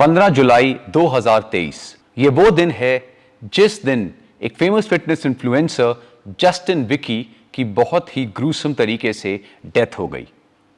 15 जुलाई 2023 ये वो दिन है जिस दिन एक famous fitness influencer Justin Vicky की बहुत ही ग्रूसम तरीके से डेथ हो गई।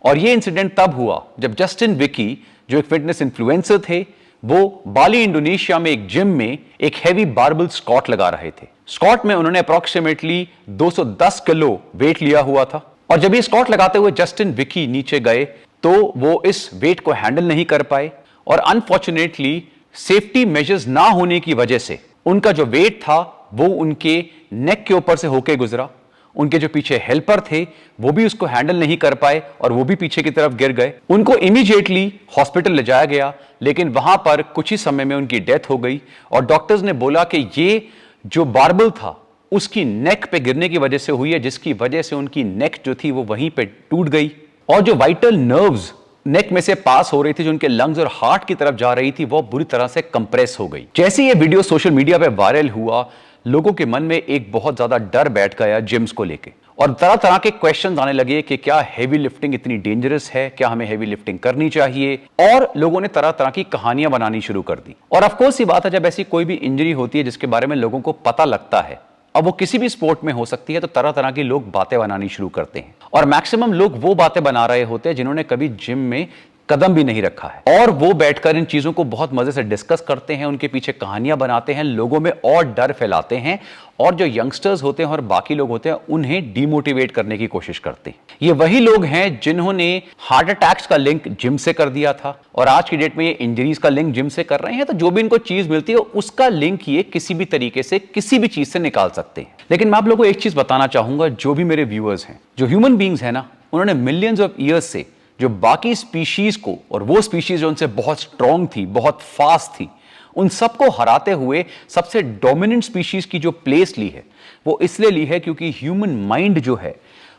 और ये इंसिडेंट तब हुआ जब जस्टिन विकी, जो एक फिटनेस इन्फ्लुएंसर थे, वो बाली इंडोनेशिया में एक जिम में एक हैवी बारबल स्क्वाट लगा रहे थे। स्क्वाट में उन्होंने अप्रोक्सीमेटली 210 किलो वेट लिया हुआ था और जब ये स्क्वाट लगाते हुए जस्टिन विकी नीचे गए तो वो इस वेट को हैंडल नहीं कर पाए और अनफॉर्चुनेटली सेफ्टी मेजर्स ना होने की वजह से उनका जो वेट था वो उनके नेक के ऊपर से होके गुजरा। उनके जो पीछे हेल्पर थे वो भी उसको हैंडल नहीं कर पाए और वो भी पीछे की तरफ गिर गए। उनको इमीडिएटली हॉस्पिटल ले जाया गया, लेकिन वहां पर कुछ ही समय में उनकी डेथ हो गई और डॉक्टर्स ने बोला कि ये जो बारबल था उसकी नेक पे गिरने की वजह से हुई है, जिसकी वजह से उनकी नेक जो थी वो वहीं पे टूट गई और जो वाइटल नर्व्स नेक में से पास हो रही थी, जो उनके लंग्स और हार्ट की तरफ जा रही थी, वो बुरी तरह से कंप्रेस हो गई। जैसे ये वीडियो सोशल मीडिया पे वायरल हुआ, लोगों के मन में एक बहुत ज्यादा डर बैठ गया जिम्स को लेके और तरह तरह के क्वेश्चंस आने लगे कि क्या हैवी लिफ्टिंग इतनी डेंजरस है, क्या हमें हैवी लिफ्टिंग करनी चाहिए, और लोगों ने तरह तरह की कहानियां बनानी शुरू कर दी। और ऑफ कोर्स ये बात है, जब ऐसी कोई भी इंजरी होती है जिसके बारे में लोगों को पता लगता है, अब वो किसी भी स्पोर्ट में हो सकती है, तो तरह तरह के लोग बातें बनानी शुरू करते हैं और मैक्सिमम लोग वो बातें बना रहे होते हैं जिन्होंने कभी जिम में कदम भी नहीं रखा है और वो बैठकर इन चीजों को बहुत मजे से डिस्कस करते हैं, उनके पीछे कहानियां बनाते हैं, लोगों में और डर फैलाते हैं और जो यंगस्टर्स होते हैं और बाकी लोग होते हैं उन्हें डिमोटिवेट करने की कोशिश करते हैं। ये वही लोग हैं जिन्होंने हार्ट अटैक्स का लिंक जिम से कर दिया था और आज की डेट में ये इंजरीज का लिंक जिम से कर रहे हैं। तो जो भी इनको चीज मिलती है उसका लिंक ये किसी भी तरीके से किसी भी चीज से निकाल सकते हैं। लेकिन मैं आप लोगों को एक चीज बताना चाहूंगा, जो भी मेरे व्यूअर्स हैं, जो ह्यूमन बींग्स है ना, उन्होंने मिलियंस ऑफ ईयर्स से जो बाकी स्पीशीज को और वो स्पीशीज जो उनसे बहुत स्ट्रांग थी, बहुत फास्ट थी, उन सबको हराते हुए सबसे डोमिनेंट स्पीशीज की जो प्लेस ली है वो इसलिए ली है क्योंकि ह्यूमन माइंड जो है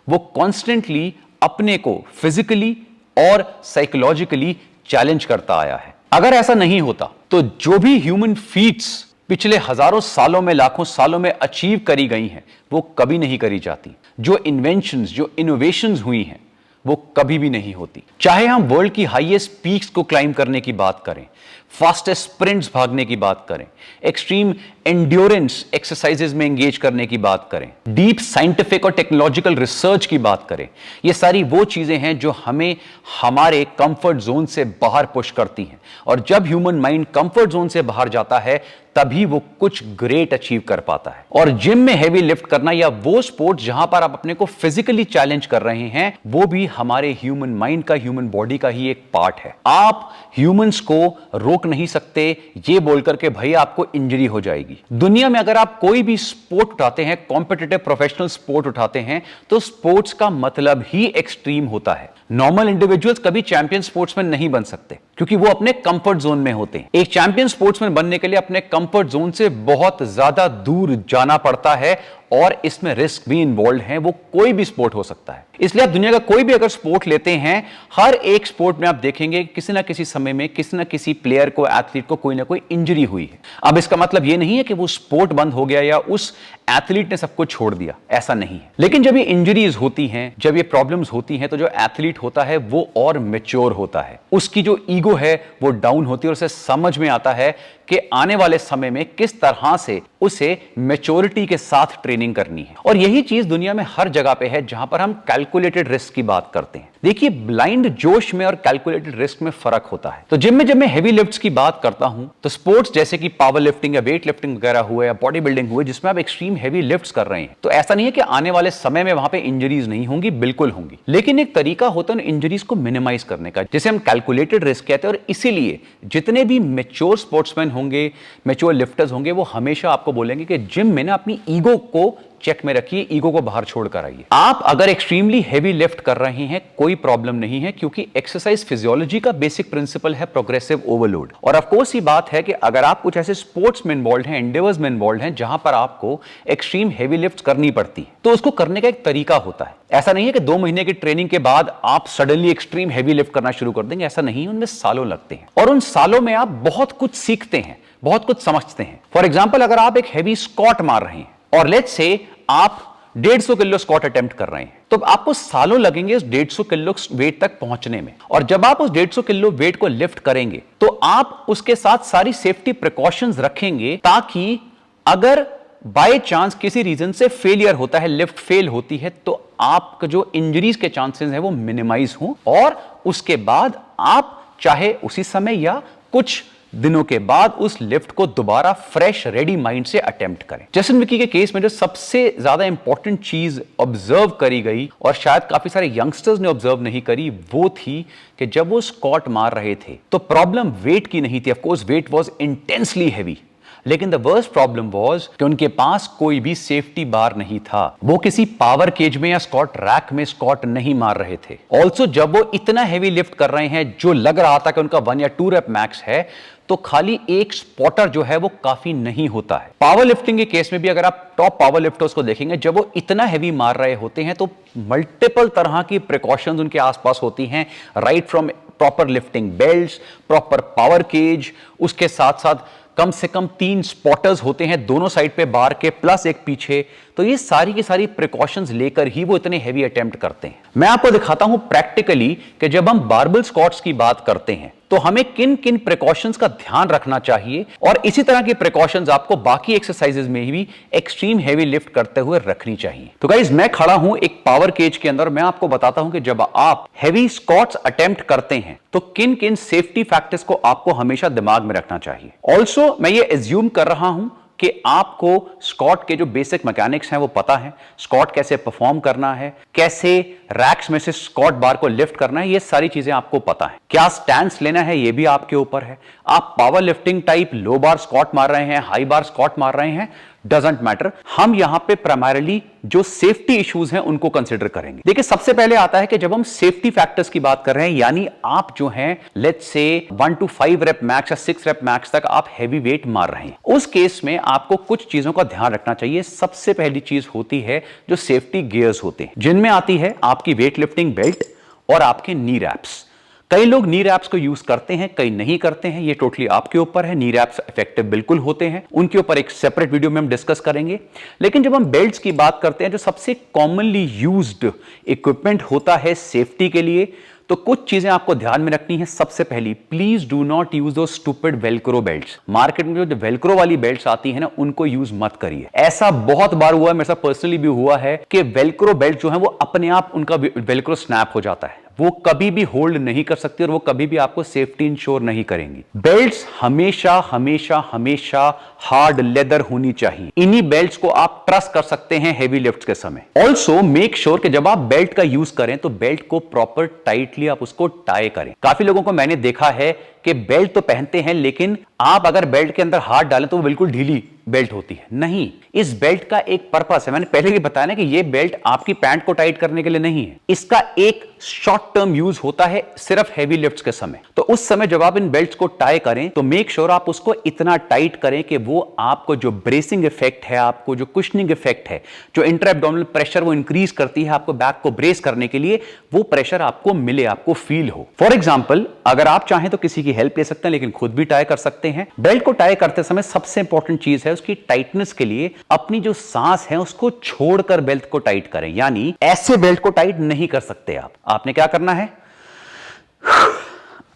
वो कॉन्स्टेंटली अपने को फिजिकली और साइकोलॉजिकली चैलेंज करता आया है। अगर ऐसा नहीं होता तो जो भी ह्यूमन फीट्स पिछले हजारों सालों में, लाखों सालों में अचीव करी गई हैं वो कभी नहीं करी जाती। जो इन्वेंशंस, जो इनोवेशंस हुई हैं वो कभी भी नहीं होती। चाहे हम वर्ल्ड की हाईएस्ट पीक्स को क्लाइंब करने की बात करें, फास्टेस्ट स्प्रिंट्स भागने की बात करें, एक्सट्रीम एंड्योरेंस एक्सरसाइजेज में एंगेज करने की बात करें, डीप साइंटिफिक और टेक्नोलॉजिकल रिसर्च की बात करें, ये सारी वो चीजें हैं जो हमें हमारे कंफर्ट जोन से बाहर पुश करती हैं। और जब ह्यूमन माइंड कंफर्ट जोन से बाहर जाता है तभी वो कुछ ग्रेट अचीव कर पाता है। और जिम में हैवी लिफ्ट करना या वो स्पोर्ट जहां पर आप अपने को फिजिकली चैलेंज कर रहे हैं, वो भी हमारे ह्यूमन माइंड का, ह्यूमन बॉडी का ही एक पार्ट है। आप ह्यूमंस को रोक नहीं सकते ये बोलकर के भाई आपको इंजरी हो जाएगी। दुनिया में अगर आप कोई भी स्पोर्ट उठाते हैं, कॉम्पिटिटिव प्रोफेशनल स्पोर्ट उठाते हैं, तो स्पोर्ट्स का मतलब ही एक्सट्रीम होता है। नॉर्मल इंडिविजुअल्स कभी चैंपियन स्पोर्ट्समैन नहीं बन सकते क्योंकि वो अपने कंफर्ट जोन में होते हैं। एक चैंपियन स्पोर्ट्समैन बनने के लिए अपने कंफर्ट जोन से बहुत ज्यादा दूर जाना पड़ता है और इसमें रिस्क भी इन्वॉल्व है। वो कोई भी स्पोर्ट हो सकता है। इसलिए आप दुनिया का कोई भी अगर स्पोर्ट लेते हैं, हर एक स्पोर्ट में आप देखेंगे किसी ना किसी समय में किसी ना किसी प्लेयर को, एथलीट को कोई ना कोई इंजरी हुई है। अब इसका मतलब ये नहीं है कि वो स्पोर्ट बंद हो गया या उस एथलीट ने सब कुछ छोड़ दिया, ऐसा नहीं है। लेकिन जब ये इंजरीज होती हैं, जब ये प्रॉब्लम्स होती हैं, तो जो एथलीट होता है वो और मैच्योर होता है, उसकी जो ईगो है वो डाउन होती है और उसे समझ में आता है कि आने वाले समय में किस तरह से उसे मैच्योरिटी के साथ ट्रेनिंग करनी है। और यही चीज दुनिया में हर जगह पे है जहां पर हम कैलकुलेटेड रिस्क की बात करते हैं। देखिए, ब्लाइंड जोश में और कैलकुलेटेड रिस्क में फर्क होता है। तो जिम में जब मैं हेवी लिफ्ट्स की बात करता हूं तो स्पोर्ट्स जैसे कि पावर लिफ्टिंग या वेट लिफ्टिंग वगैरह हुए या बॉडी बिल्डिंग हुए जिसमें आप एक्सट्रीम हेवी लिफ्ट्स कर रहे हैं, तो ऐसा नहीं है कि आने वाले समय में वहां पे इंजरीज नहीं होंगी, बिल्कुल होंगी। लेकिन एक तरीका होता है इंजरीज को मिनिमाइज करने का, जिसे हम कैलकुलेटेड रिस्क कहते हैं। और इसीलिए जितने भी मैच्योर स्पोर्ट्समैन होंगे, मैच्योर लिफ्टर्स होंगे, वो हमेशा आपको बोलेंगे कि जिम में ना अपनी ईगो को चेक में रखिए, ईगो को बाहर छोड़कर आइए। आप अगर एक्सट्रीमली हेवी लिफ्ट कर रहे हैं कोई प्रॉब्लम नहीं है, क्योंकि एक्सरसाइज फिजियोलॉजी का बेसिक प्रिंसिपल है प्रोग्रेसिव ओवरलोड। और ऑफ कोर्स ये बात है कि अगर आप कुछ ऐसे स्पोर्ट्स में इन्वॉल्व हैं, एंडेवर्स में इन्वॉल्व हैं जहां पर आपको एक्सट्रीम हेवी लिफ्ट करनी पड़ती है, तो उसको करने का एक तरीका होता है। ऐसा नहीं है कि 2 महीने की ट्रेनिंग के बाद आप सडनली एक्सट्रीम हेवी लिफ्ट करना शुरू कर देंगे, ऐसा नहीं है। उनमें सालों लगते हैं और उन सालों में आप बहुत कुछ सीखते हैं, बहुत कुछ समझते हैं। फॉर एग्जाम्पल, अगर आप एक हेवी स्क्वाट मार रहे हैं और लेट्स से आप 150 किलो स्क्वाट अटेम्प्ट कर रहे हैं, तो आपको सालों लगेंगे उस 150 किलो वेट तक पहुंचने में। और जब आप उस 150 किलो वेट को लिफ्ट करेंगे तो आप उसके साथ सारी सेफ्टी प्रिकॉशंस रखेंगे, ताकि अगर बाय चांस किसी रीजन से फेलियर होता है, लिफ्ट फेल होती है, तो आपका जो इंजरीज के चांसेस है वो मिनिमाइज हों, और उसके बाद आप चाहे उसी समय या कुछ दिनों के बाद उस लिफ्ट को दोबारा फ्रेश रेडी माइंड से अटेम्प्ट करें। जस्टिन विकी के केस में जो सबसे ज्यादा इंपॉर्टेंट चीज ऑब्जर्व करी गई, और शायद काफी सारे यंगस्टर्स ने ऑब्जर्व नहीं करी, वो थी कि जब वो स्क्वाट मार रहे थे तो प्रॉब्लम वेट की नहीं थी। Of course wait was intensely heavy, लेकिन द वर्स्ट प्रॉब्लम वाज कि उनके पास कोई भी सेफ्टी बार नहीं था। वो किसी पावर केज में या स्क्वाट रैक में स्क्वाट नहीं मार रहे थे। ऑल्सो जब वो इतना हैवी लिफ्ट कर रहे हैं, जो लग रहा था कि उनका 1 या 2 रेप मैक्स है, तो खाली एक स्पॉटर जो है वो काफी नहीं होता है। पावर लिफ्टिंग के केस में भी अगर आप टॉप पावर लिफ्टर्स को देखेंगे, जब वो इतना हैवी मार रहे होते हैं तो मल्टीपल तरह की प्रिकॉशंस उनके आसपास होती हैं, right from proper lifting belts, proper power cage, उसके साथ साथ कम से कम 3 स्पॉटर्स होते हैं दोनों साइड पे बार के, प्लस एक पीछे। तो ये सारी की सारी प्रिकॉशंस लेकर ही वो इतने हैवी अटेम्प्ट करते हैं। मैं आपको दिखाता हूं प्रैक्टिकली कि जब हम बारबल स्क्वाट्स की बात करते हैं तो हमें किन किन प्रिकॉशंस का ध्यान रखना चाहिए, और इसी तरह की प्रिकॉशंस आपको बाकी एक्सरसाइजेज में भी एक्सट्रीम हैवी लिफ्ट करते हुए रखनी चाहिए। तो गाइस, मैं खड़ा हूं एक पावर केज के अंदर, मैं आपको बताता हूं कि जब आप हैवी स्क्वाट्स अटेम्प्ट करते हैं तो किन किन सेफ्टी फैक्टर्स को आपको हमेशा दिमाग में रखना चाहिए। ऑल्सो मैं ये एज्यूम कर रहा हूं कि आपको स्क्वाट के जो बेसिक मैकेनिक्स हैं वो पता है, स्क्वाट कैसे परफॉर्म करना है, कैसे रैक्स में से स्क्वाट बार को लिफ्ट करना है, ये सारी चीजें आपको पता है। क्या स्टैंस लेना है ये भी आपके ऊपर है। आप पावर लिफ्टिंग टाइप लो बार स्क्वाट मार रहे हैं, हाई बार स्क्वाट मार रहे हैं, डजंट मैटर। हम यहां पे प्राइमरीली जो सेफ्टी इश्यूज हैं उनको कंसीडर करेंगे। देखिए, सबसे पहले आता है कि जब हम सेफ्टी फैक्टर्स की बात कर रहे हैं, यानी आप जो हैं let's say 1 to 5 rape max या 6 रेप मैक्स तक आप हैवी वेट मार रहे हैं, उस केस में आपको कुछ चीजों का ध्यान रखना चाहिए। सबसे पहली चीज होती है जो सेफ्टी गियर्स होते हैं, जिनमें आती है आपकी वेट लिफ्टिंग बेल्ट और आपके नी रैप्स। कई लोग नी रैप्स को यूज करते हैं, कई नहीं करते हैं, ये टोटली आपके ऊपर है। नी रैप्स इफेक्टिव बिल्कुल होते हैं, उनके ऊपर एक सेपरेट वीडियो में हम डिस्कस करेंगे। लेकिन जब हम बेल्ट्स की बात करते हैं, जो सबसे कॉमनली यूज्ड इक्विपमेंट होता है सेफ्टी के लिए, तो कुछ चीजें आपको ध्यान में रखनी है। सबसे पहली, प्लीज डू नॉट यूज दो स्टूपिड वेलक्रो बेल्ट्स। मार्केट में जो वेलक्रो वाली बेल्ट्स आती है ना, उनको यूज मत करिए। ऐसा बहुत बार हुआ है, मेरे साथ पर्सनली भी हुआ है कि वेलक्रो बेल्ट जो है वो अपने आप उनका वेलक्रो स्नैप हो जाता है, वो कभी भी होल्ड नहीं कर सकती और वो कभी भी आपको सेफ्टी इंश्योर नहीं करेंगी। बेल्ट्स हमेशा हमेशा हमेशा हार्ड लेदर होनी चाहिए। इन्हीं बेल्ट्स को आप ट्रस्ट कर सकते हैं हेवी लिफ्ट्स के समय। ऑल्सो मेक श्योर कि जब आप बेल्ट का यूज करें तो बेल्ट को प्रॉपर टाइटली आप उसको टाई करें। काफी लोगों को मैंने देखा है कि बेल्ट तो पहनते हैं, लेकिन आप अगर बेल्ट के अंदर हाथ डालें तो वो बिल्कुल ढीली बेल्ट होती है। नहीं, इस बेल्ट का एक पर्पस है, मैंने पहले ही बताया ना कि ये बेल्ट आपकी पैंट को टाइट करने के लिए नहीं है। इसका एक शॉर्ट टर्म यूज होता है सिर्फ हेवी लिफ्ट्स के समय। तो उस समय जब आप इन बेल्ट्स को टाई करें तो मेक श्योर आप उसको इतना टाइट करें कि वो आपको जो ब्रेसिंग इफेक्ट है, आपको जो कुशनिंग इफेक्ट है, जो इंटर एब्डोमिनल प्रेशर वो इंक्रीज करती है आपको बैक को ब्रेस करने के लिए, वो प्रेशर आपको मिले, आपको फील हो। फॉर एग्जाम्पल, अगर आप चाहें तो किसी की हेल्प ले सकते हैं, लेकिन खुद भी टाई कर सकते हैं। बेल्ट को टाई करते समय सबसे इंपॉर्टेंट चीज है उसकी टाइटनेस के लिए अपनी जो सांस है उसको छोड़कर बेल्ट को टाइट करें, यानी ऐसे बेल्ट को टाइट नहीं कर सकते आप। आपने क्या करना है,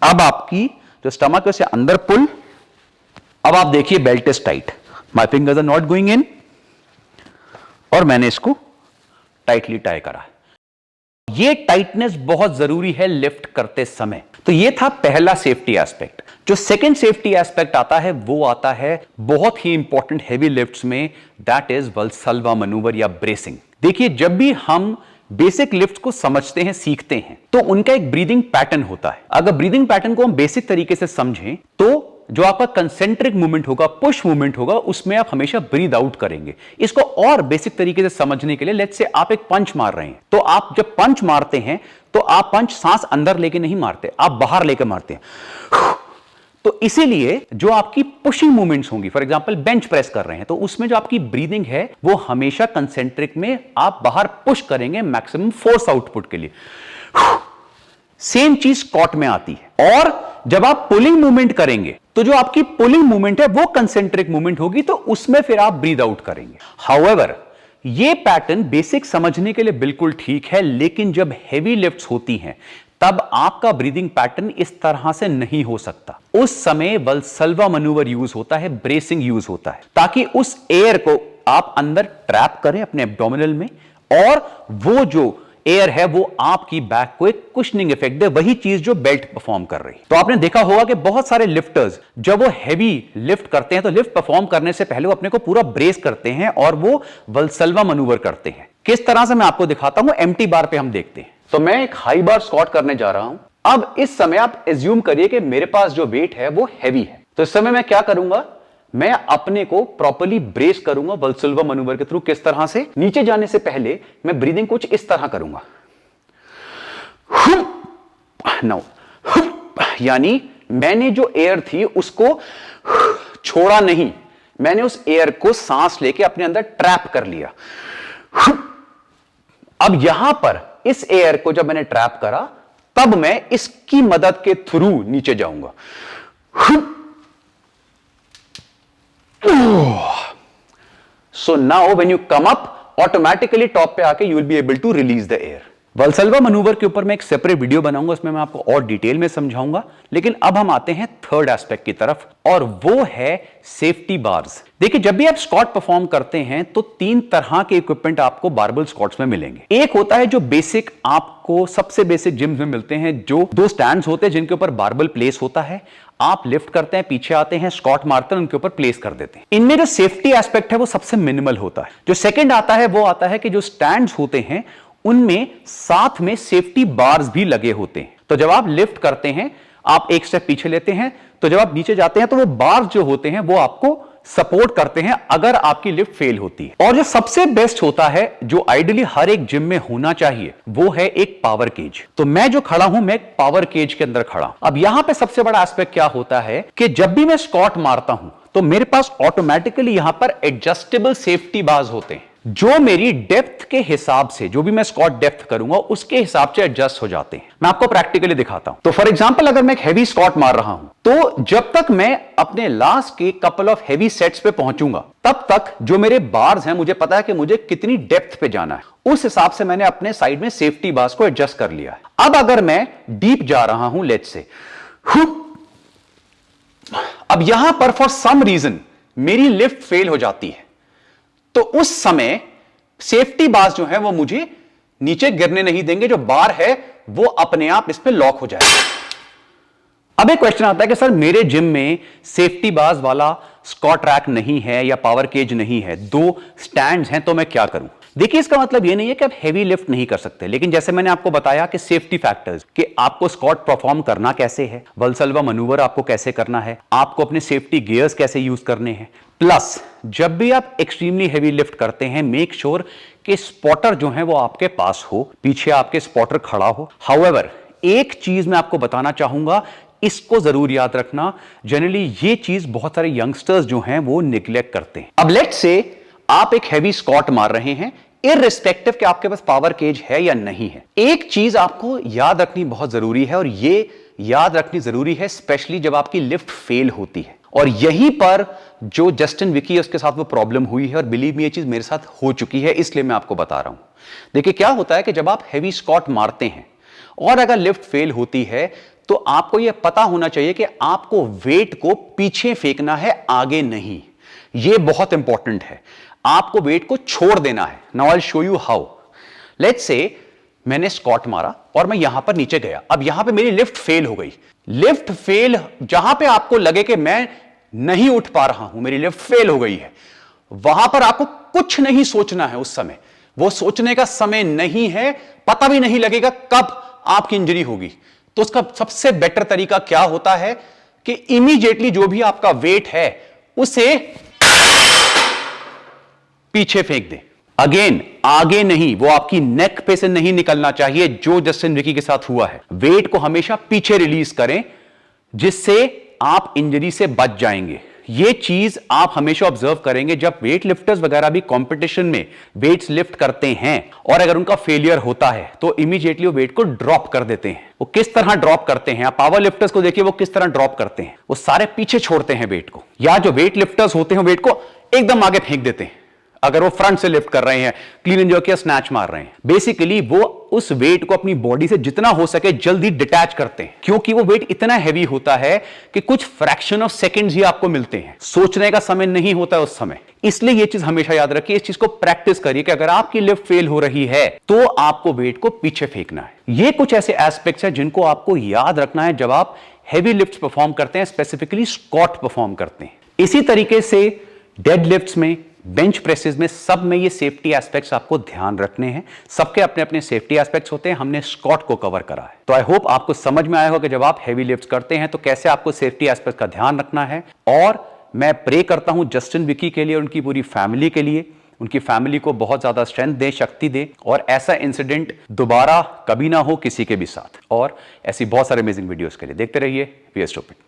अब आपकी जो स्टमक है उसे अंदर पुल। अब आप देखिए belt is tight, my fingers are not going in, और मैंने इसको टाइटली टाई करा। ये टाइटनेस बहुत जरूरी है लिफ्ट करते समय। तो ये था पहला सेफ्टी एस्पेक्ट। जो सेकंड सेफ्टी एस्पेक्ट आता है वो आता है बहुत ही इंपॉर्टेंट हेवी लिफ्ट्स में, दैट इज वल्सल्वा मैनूवर या ब्रेसिंग। देखिए, जब भी हम बेसिक लिफ्ट को समझते हैं, सीखते हैं, तो उनका एक ब्रीदिंग पैटर्न होता है। अगर ब्रीदिंग पैटर्न को हम बेसिक तरीके से समझें तो जो आपका कंसेंट्रिक मूवमेंट होगा, पुश मूवमेंट होगा, उसमें आप हमेशा ब्रीद आउट करेंगे। इसको और बेसिक तरीके से समझने के लिए लेट्स से आप एक पंच मार रहे हैं, तो आप जब पंच मारते हैं तो आप पंच सांस अंदर लेके नहीं मारते, आप बाहर लेके मारते हैं। तो इसीलिए जो आपकी पुशिंग मूवमेंट्स होंगी, फॉर एग्जांपल बेंच प्रेस कर रहे हैं, तो उसमें जो आपकी ब्रीदिंग है वो हमेशा कंसेंट्रिक में आप बाहर पुश करेंगे मैक्सिमम फोर्स आउटपुट के लिए। सेम चीज स्क्वाट में आती है। और जब आप पुलिंग मूवमेंट करेंगे तो जो आपकी पुलिंग मूवमेंट है वो कंसेंट्रिक मूवमेंट होगी, तो उसमें फिर आप ब्रीद आउट करेंगे। हाउएवर, ये पैटर्न बेसिक समझने के लिए बिल्कुल ठीक है, लेकिन जब हेवी लिफ्ट्स होती हैं तब आपका ब्रीदिंग पैटर्न इस तरह से नहीं हो सकता। उस समय वल्सल्वा मैन्यूवर यूज होता है, ब्रेसिंग यूज होता है, ताकि उस एयर को आप अंदर ट्रैप करें अपने एब्डोमिनल में, और वो जो एयर है वो आपकी बैक को एक कुशनिंग इफेक्ट दे, वही चीज जो बेल्ट परफॉर्म कर रही है। तो आपने देखा होगा कि बहुत सारे लिफ्टर्स जब वो हैवी लिफ्ट करते हैं तो लिफ्ट परफॉर्म करने से पहले वो अपने को पूरा ब्रेस करते हैं और वो वल्सल्वा मैन्यूवर करते हैं। किस तरह से मैं आपको दिखाता हूं, एम्प्टी बार पे हम देखते हैं। तो मैं एक हाई बार स्क्वाट करने जा रहा हूं। अब इस समय आप एज्यूम करिए कि मेरे पास जो वेट है वो हैवी है। तो इस समय मैं क्या करूंगा, मैं अपने को प्रॉपर्ली ब्रेस करूंगा वल्सल्वा मैन्यूवर के थ्रू। किस तरह से, नीचे जाने से पहले मैं ब्रीदिंग कुछ इस तरह करूंगा, नाउ, यानी मैंने जो एयर थी उसको छोड़ा नहीं, मैंने उस एयर को सांस लेके अपने अंदर ट्रैप कर लिया। अब यहां पर इस एयर को जब मैंने ट्रैप करा तब मैं इसकी मदद के थ्रू नीचे जाऊंगा। So now when you come up, automatically top पे आके you will be able to release the air. Valsalva manoeuvre के ऊपर मैं एक सेपरेट वीडियो बनाऊंगा, उसमें मैं आपको और डिटेल में समझाऊंगा। लेकिन अब हम आते हैं थर्ड एस्पेक्ट की तरफ, और वो है सेफ्टी बार्स। देखिए, जब भी आप स्क्वाट परफॉर्म करते हैं तो 3 तरह के इक्विपमेंट आपको बारबल स्क्वाट्स में मिलेंगे। एक होता है जो बेसिक आपको सबसे बेसिक जिम्स में मिलते हैं, जो 2 स्टैंड्स होते हैं जिनके ऊपर बारबल प्लेस होता है। आप लिफ्ट करते हैं, पीछे आते हैं, स्क्वाट मारते हैं, उनके ऊपर प्लेस कर देते हैं। इनमें जो सेफ्टी एस्पेक्ट है वो सबसे मिनिमल होता है। जो सेकंड आता है वो आता है कि जो स्टैंड्स होते हैं उनमें साथ में सेफ्टी बार्स भी लगे होते हैं। तो जब आप लिफ्ट करते हैं, आप एक स्टेप पीछे लेते हैं, तो जब आप नीचे जाते हैं तो वो बार्स जो होते हैं वो आपको सपोर्ट करते हैं अगर आपकी लिफ्ट फेल होती है। और जो सबसे बेस्ट होता है, जो आइडियली हर एक जिम में होना चाहिए, वो है एक पावर केज। तो मैं जो खड़ा हूं, मैं एक पावर केज के अंदर खड़ा हूं। अब यहां पे सबसे बड़ा एस्पेक्ट क्या होता है कि जब भी मैं स्क्वाट मारता हूं तो मेरे पास ऑटोमेटिकली यहां पर एडजस्टेबल सेफ्टी बार्स होते हैं, जो मेरी डेप्थ के हिसाब से, जो भी मैं स्क्वाट डेप्थ करूंगा उसके हिसाब से एडजस्ट हो जाते हैं। मैं आपको प्रैक्टिकली दिखाता हूं। तो फॉर एग्जांपल, अगर मैं एक हेवी स्क्वाट मार रहा हूं तो जब तक मैं अपने लास्ट के कपल ऑफ हेवी सेट्स पे पहुंचूंगा तब तक जो मेरे बार्स हैं, मुझे पता है कि मुझे कितनी डेप्थ पे जाना है। उस हिसाब से मैंने अपने साइड में सेफ्टी बार्स को एडजस्ट कर लिया है। अब अगर मैं डीप जा रहा हूं, लेट्स से, अब यहां पर फॉर सम रीजन मेरी लिफ्ट फेल हो जाती है, तो उस समय सेफ्टी बार्स जो है वो मुझे नीचे गिरने नहीं देंगे। जो बार है वो अपने आप इस पे लॉक हो जाएगा। अब एक क्वेश्चन आता है कि सर, मेरे जिम में सेफ्टी बार्स वाला स्क्वाट रैक नहीं है या पावर केज नहीं है, 2 स्टैंड्स हैं, तो मैं क्या करूं? देखिए, इसका मतलब ये नहीं है कि आप हेवी लिफ्ट नहीं कर सकते, लेकिन जैसे मैंने आपको बताया कि सेफ्टी फैक्टर्स, कि आपको स्क्वाट परफॉर्म करना कैसे है, वल्सल्वा मैन्यूवर आपको कैसे करना है, आपको अपने सेफ्टी गियर्स कैसे यूज करने हैं, प्लस जब भी आप एक्सट्रीमली हेवी लिफ्ट करते हैं, मेक श्योर कि स्पॉटर जो है वो आपके पास हो, पीछे आपके स्पॉटर खड़ा हो। हाउएवर, एक चीज मैं आपको बताना चाहूंगा, इसको जरूर याद रखना, जनरली ये चीज बहुत सारे यंगस्टर्स जो हैं वो निग्लेक्ट करते हैं। अब लेट्स से आप एक हैवी स्क्वाट मार रहे हैं, इररिस्पेक्टिव कि आपके पास पावर केज है या नहीं है। एक चीज आपको याद रखनी बहुत जरूरी है, और ये याद रखनी जरूरी है स्पेशली जब आपकी लिफ्ट फेल होती है। और यहीं पर जो जस्टिन विकी है उसके साथ वो प्रॉब्लम हुई है, और बिलीव मी ये चीज मेरे साथ हो चुकी है, इसलिए मैं आपको बता रहा हूं। देखिए, क्या होता है कि जब आप हैवी स्क्वाट मारते हैं और अगर लिफ्ट फेल होती है तो आपको यह पता होना चाहिए कि आपको वेट को पीछे फेंकना है, आगे नहीं। यह बहुत इंपॉर्टेंट है, आपको वेट को छोड़ देना है। Now I will show you how. Let's say मैंने स्क्वाट मारा और मैं यहां पर नीचे गया। अब यहां पे मेरी लिफ्ट फेल हो गई। लिफ्ट फेल, जहां पे आपको लगे कि मैं नहीं उठ पा रहा हूं, मेरी लिफ्ट फेल हो गई है, वहां पर आपको कुछ नहीं सोचना है। उस समय वो सोचने का समय नहीं है, पता भी नहीं लगेगा कब आपकी इंजरी होगी। तो उसका सबसे बेटर तरीका क्या होता है कि इमीडिएटली जो भी आपका वेट है उसे पीछे फेंक दे। अगेन, आगे नहीं, वो आपकी नेक पे से नहीं निकलना चाहिए, जो जस्टिन विकी के साथ हुआ है। वेट को हमेशा पीछे रिलीज करें, जिससे आप इंजरी से बच जाएंगे। ये चीज आप हमेशा ऑब्जर्व करेंगे जब वेट लिफ्टर्स वगैरह भी कंपटीशन में वेट्स लिफ्ट करते हैं, और अगर उनका फेलियर होता है तो इमीडिएटली वो वेट को ड्रॉप कर देते हैं। वो किस तरह ड्रॉप करते हैं, आप पावर लिफ्टर्स को देखिए वो किस तरह ड्रॉप करते हैं। वो सारे पीछे छोड़ते हैं वेट को, या जो वेट लिफ्टर्स होते हैं वेट को एकदम आगे फेंक देते हैं। अगर वो फ्रंट से लिफ्ट कर रहे हैं, क्लीन एंड जर्क या स्नैच मार रहे हैं, बेसिकली वो उस वेट को अपनी बॉडी से जितना हो सके जल्दी डिटैच करते हैं, क्योंकि वो वेट इतना हैवी होता है कि कुछ फ्रैक्शन ऑफ सेकंड्स ही आपको मिलते हैं, सोचने का समय नहीं होता उस समय। इसलिए ये चीज हमेशा याद रखिए, इस चीज को प्रैक्टिस करिए कि अगर आपकी लिफ्ट फेल हो रही है तो आपको वेट को पीछे फेंकना है। ये कुछ ऐसे एस्पेक्ट्स हैं जिनको आपको याद रखना है जब आप हैवी लिफ्ट्स परफॉर्म करते हैं, स्पेसिफिकली स्क्वाट परफॉर्म करते हैं। इसी तरीके से डेड लिफ्ट्स में, बेंच प्रेसेस में, सब में ये सेफ्टी एस्पेक्ट्स आपको ध्यान रखने हैं। सबके अपने अपने सेफ्टी एस्पेक्ट्स होते हैं, हमने स्क्वाट को कवर करा है। तो आई होप आपको समझ में आया होगा कि जब आप हैवी लिफ्ट्स करते हैं तो कैसे आपको सेफ्टी एस्पेक्ट का ध्यान रखना है। और मैं प्रे करता हूं जस्टिन विकी के लिए, उनकी पूरी फैमिली के लिए, उनकी फैमिली को बहुत ज्यादा स्ट्रेंथ दे, शक्ति दे, और ऐसा इंसिडेंट दोबारा कभी ना हो किसी के भी साथ। और ऐसी बहुत सारे अमेजिंग वीडियोस के लिए देखते रहिए वी आर स्टूपिड।